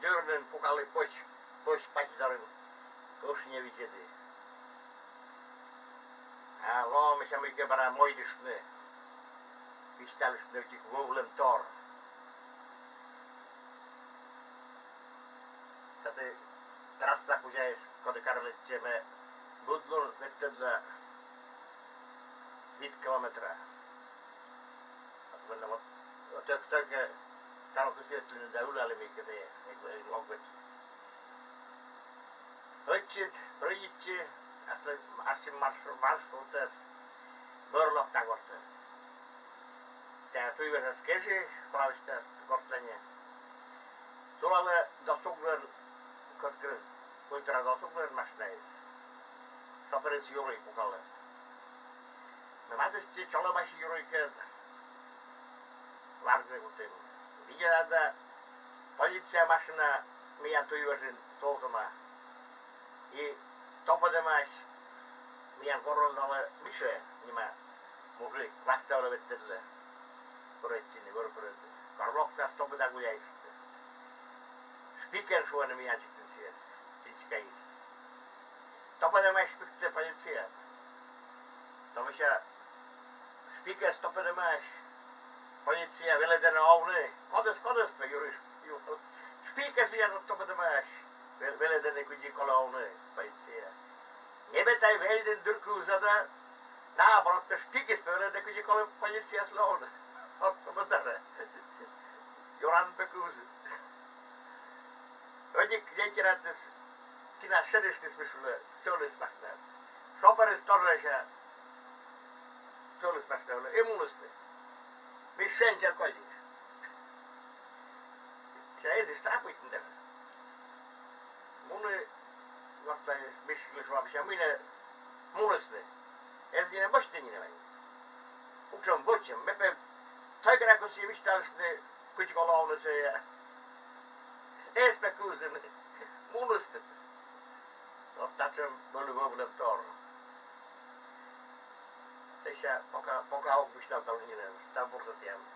dörren pukali pois paitsi kus nie visiti. Loomis ja mikä para moidusne. Pistälst nyt vuolen tor. Tätä trassa kun jäis kotikarvitsemme Budlun vettellä 5 kilometriä. Mutta töktöke talko sieltä där ylälle mikä det ei långt. Hötsit, bridge, assin marsruutes börlokta korte. Tää pyydäs kesi klavistas kortlenje. Sulalle dosugler kortkres kultura dosugler masneis. Soperis juri pukalle. Me vatisti cholomasi juri ke vargne kutin. Viiada poliitsia masina meidän tuivasin toutama. I topodemas meidän koronalle mise nimä musik vastaavalla vettelle. Koretsini korporetti. Karloktas topeta kun jäistä. Speaker suone meidän sitten siellä. Pitkäis. Topodemas speaker poliitsia. Tomisia speaker topodemas poliitsia veletänä aune. Kodes pe juris. Speaker siellä topodemas. Veletänä kuji kolaune poliitsia. Nebetai velden durkuusada. Naabrot speaker veletänä kuji kol poliitsia slaune. Ottomatare. Joran pekuus. Ojik jäikirates kina sedestis misulle solismasta. Soparis torreja solismasta ole emunuste. Missen siellä kolli. Se ei strapuitin tällä. Mun vartai missille suavisia minä munuste. Ensin bostinin vai. Ukson bostin mepe taikara kun si mistä alste kuchikolla se ja espekuusen munuste. Ottaa sen volvovuuden torno. Tässä poka hommista on niin, että tämä on purta tiemme.